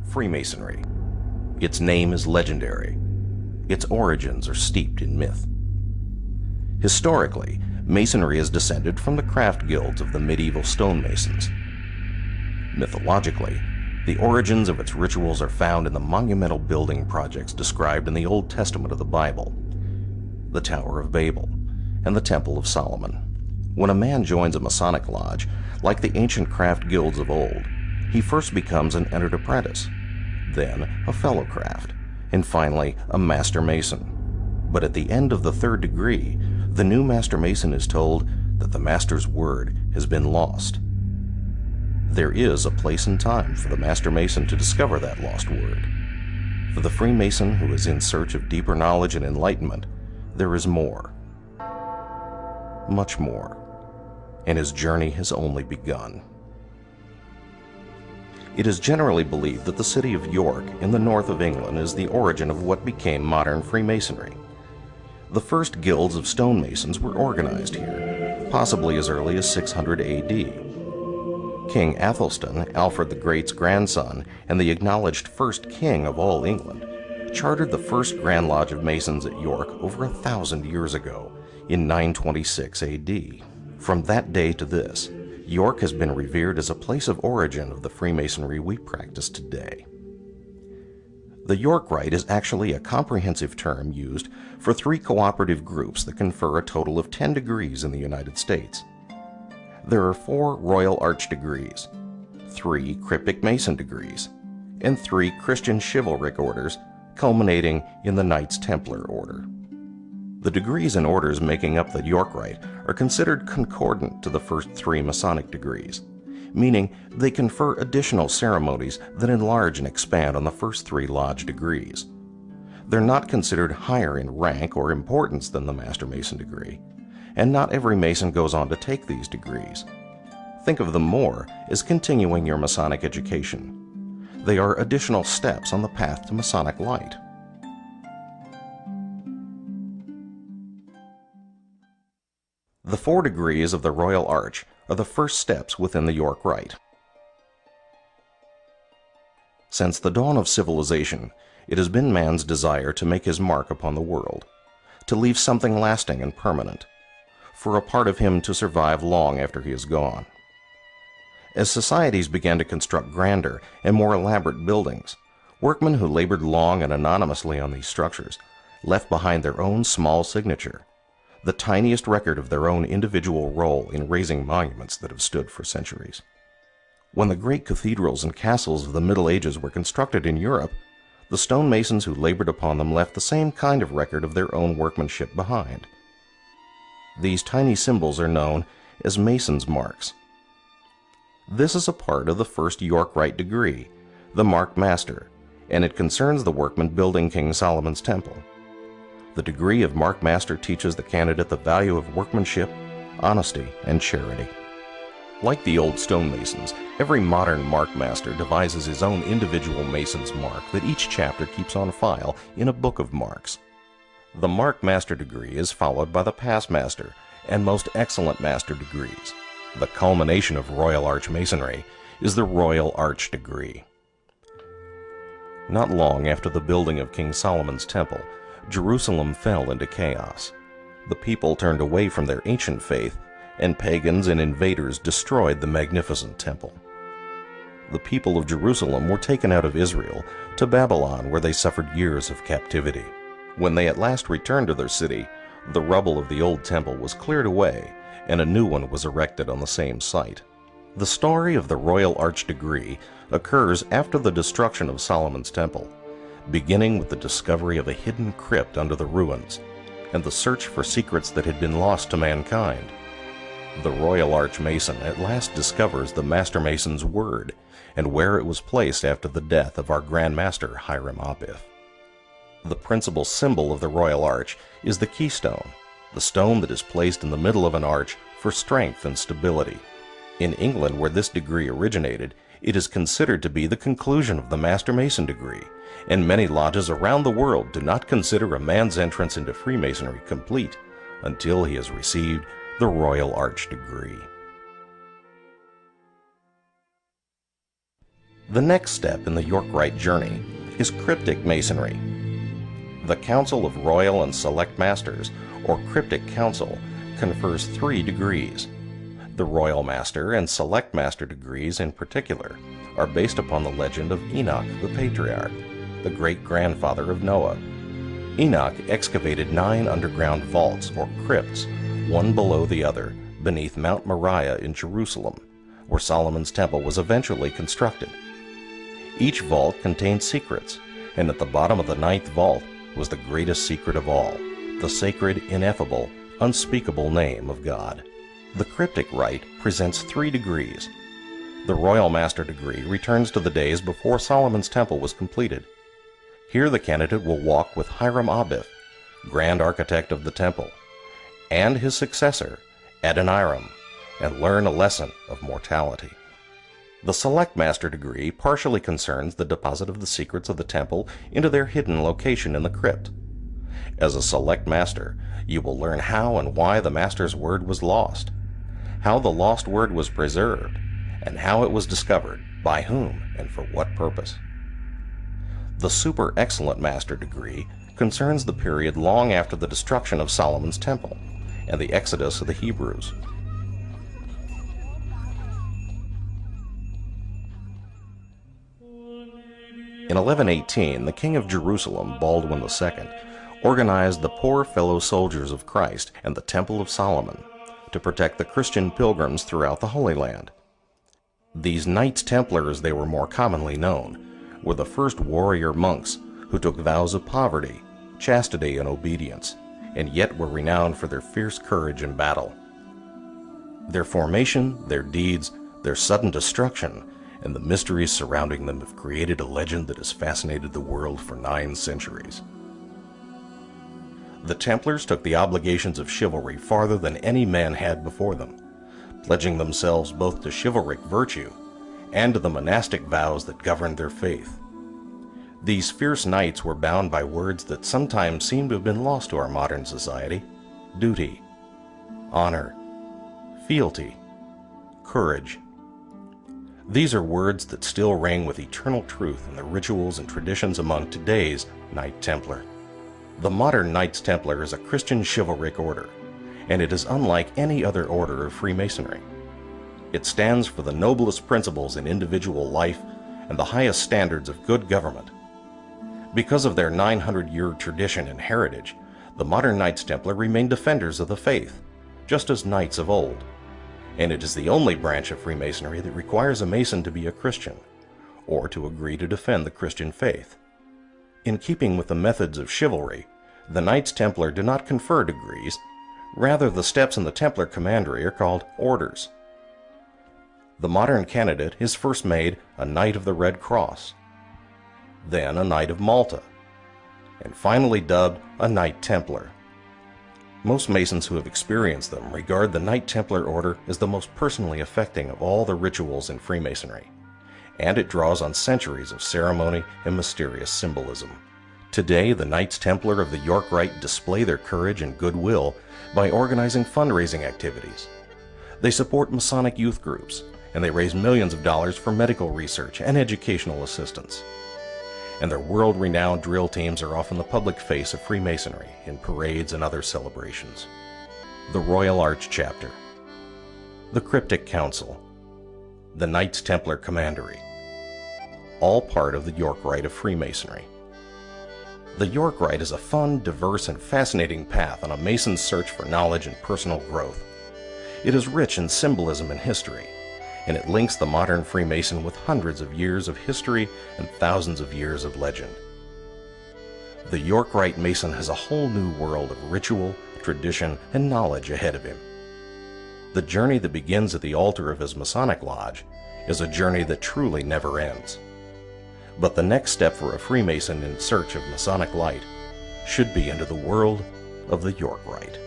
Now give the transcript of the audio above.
Freemasonry. Its name is legendary. Its origins are steeped in myth. Historically, Masonry is descended from the craft guilds of the medieval stonemasons. Mythologically, the origins of its rituals are found in the monumental building projects described in the Old Testament of the Bible, the Tower of Babel, and the Temple of Solomon. When a man joins a Masonic lodge, like the ancient craft guilds of old, he first becomes an entered apprentice, then a fellow craft, and finally a master mason. But at the end of the third degree, the new master mason is told that the master's word has been lost. There is a place and time for the master mason to discover that lost word. For the Freemason who is in search of deeper knowledge and enlightenment, there is more, much more, and his journey has only begun. It is generally believed that the city of York in the north of England is the origin of what became modern Freemasonry. The first guilds of stonemasons were organized here, possibly as early as 600 A.D. King Athelstan, Alfred the Great's grandson and the acknowledged first king of all England, chartered the first Grand Lodge of Masons at York over 1,000 years ago, in 926 A.D. From that day to this, York has been revered as a place of origin of the Freemasonry we practice today. The York Rite is actually a comprehensive term used for 3 cooperative groups that confer a total of 10 degrees in the United States. There are 4 Royal Arch degrees, 3 Cryptic Mason degrees, and 3 Christian Chivalric orders, culminating in the Knights Templar order. The degrees and orders making up the York Rite are considered concordant to the first 3 Masonic degrees, meaning they confer additional ceremonies that enlarge and expand on the first 3 lodge degrees. They're not considered higher in rank or importance than the Master Mason degree, and not every Mason goes on to take these degrees. Think of them more as continuing your Masonic education. They are additional steps on the path to Masonic light. The 4 degrees of the Royal Arch are the first steps within the York Rite. Since the dawn of civilization, it has been man's desire to make his mark upon the world, to leave something lasting and permanent, for a part of him to survive long after he is gone. As societies began to construct grander and more elaborate buildings, workmen who labored long and anonymously on these structures left behind their own small signature, the tiniest record of their own individual role in raising monuments that have stood for centuries. When the great cathedrals and castles of the Middle Ages were constructed in Europe, the stonemasons who labored upon them left the same kind of record of their own workmanship behind. These tiny symbols are known as Mason's marks. This is a part of the first York Rite degree, the Marked Master, and it concerns the workmen building King Solomon's temple. The degree of Marked Master teaches the candidate the value of workmanship, honesty, and charity. Like the old stonemasons, every modern Marked Master devises his own individual Mason's mark that each chapter keeps on file in a book of marks. The Marked Master degree is followed by the Past Master and Most Excellent Master degrees. The culmination of Royal Arch Masonry is the Royal Arch degree. Not long after the building of King Solomon's temple, Jerusalem fell into chaos. The people turned away from their ancient faith, and pagans and invaders destroyed the magnificent temple. The people of Jerusalem were taken out of Israel to Babylon, where they suffered years of captivity. When they at last returned to their city, the rubble of the old temple was cleared away, and a new one was erected on the same site. The story of the Royal Arch degree occurs after the destruction of Solomon's temple, beginning with the discovery of a hidden crypt under the ruins, and the search for secrets that had been lost to mankind. The Royal Arch Mason at last discovers the Master Mason's word, and where it was placed after the death of our Grand Master Hiram Abiff. The principal symbol of the Royal Arch is the keystone, the stone that is placed in the middle of an arch for strength and stability. In England, where this degree originated, it is considered to be the conclusion of the Master Mason degree, and many lodges around the world do not consider a man's entrance into Freemasonry complete until he has received the Royal Arch degree. The next step in the York Rite journey is cryptic masonry. The Council of Royal and Select Masters, or Cryptic Council, confers 3 degrees. The Royal Master and Select Master degrees in particular are based upon the legend of Enoch the Patriarch, the great-grandfather of Noah. Enoch excavated 9 underground vaults, or crypts, one below the other, beneath Mount Moriah in Jerusalem, where Solomon's temple was eventually constructed. Each vault contained secrets, and at the bottom of the 9th vault was the greatest secret of all, the sacred, ineffable, unspeakable name of God. The Cryptic Rite presents 3 degrees. The Royal Master degree returns to the days before Solomon's temple was completed. Here the candidate will walk with Hiram Abith, Grand Architect of the temple, and his successor, Adoniram, and learn a lesson of mortality. The Select Master degree partially concerns the deposit of the secrets of the temple into their hidden location in the crypt. As a Select Master, you will learn how and why the Master's word was lost, how the lost word was preserved, and how it was discovered, by whom, and for what purpose. The Super Excellent Master degree concerns the period long after the destruction of Solomon's temple and the exodus of the Hebrews. In 1118, the King of Jerusalem, Baldwin II, organized the Poor Fellow Soldiers of Christ and the Temple of Solomon to protect the Christian pilgrims throughout the Holy Land. These Knights Templar, as they were more commonly known, were the first warrior monks who took vows of poverty, chastity, and obedience, and yet were renowned for their fierce courage in battle. Their formation, their deeds, their sudden destruction, and the mysteries surrounding them have created a legend that has fascinated the world for 9 centuries. The Templars took the obligations of chivalry farther than any man had before them, pledging themselves both to chivalric virtue and to the monastic vows that governed their faith. These fierce knights were bound by words that sometimes seem to have been lost to our modern society: duty, honor, fealty, courage. These are words that still ring with eternal truth in the rituals and traditions among today's Knight Templar. The modern Knights Templar is a Christian chivalric order, and it is unlike any other order of Freemasonry. It stands for the noblest principles in individual life and the highest standards of good government. Because of their 900-year tradition and heritage, the modern Knights Templar remain defenders of the faith, just as knights of old. And it is the only branch of Freemasonry that requires a Mason to be a Christian, or to agree to defend the Christian faith. In keeping with the methods of chivalry, the Knights Templar do not confer degrees. Rather, the steps in the Templar commandery are called orders. The modern candidate is first made a Knight of the Red Cross, then a Knight of Malta, and finally dubbed a Knight Templar. Most Masons who have experienced them regard the Knight Templar order as the most personally affecting of all the rituals in Freemasonry, and it draws on centuries of ceremony and mysterious symbolism. Today, the Knights Templar of the York Rite display their courage and goodwill by organizing fundraising activities. They support Masonic youth groups, and they raise millions of dollars for medical research and educational assistance. And their world-renowned drill teams are often the public face of Freemasonry in parades and other celebrations. The Royal Arch Chapter, the Cryptic Council, the Knights Templar Commandery, all part of the York Rite of Freemasonry. The York Rite is a fun, diverse, and fascinating path on a Mason's search for knowledge and personal growth. It is rich in symbolism and history, and it links the modern Freemason with hundreds of years of history and thousands of years of legend. The York Rite Mason has a whole new world of ritual, tradition, and knowledge ahead of him. The journey that begins at the altar of his Masonic lodge is a journey that truly never ends. But the next step for a Freemason in search of Masonic light should be into the world of the York Rite.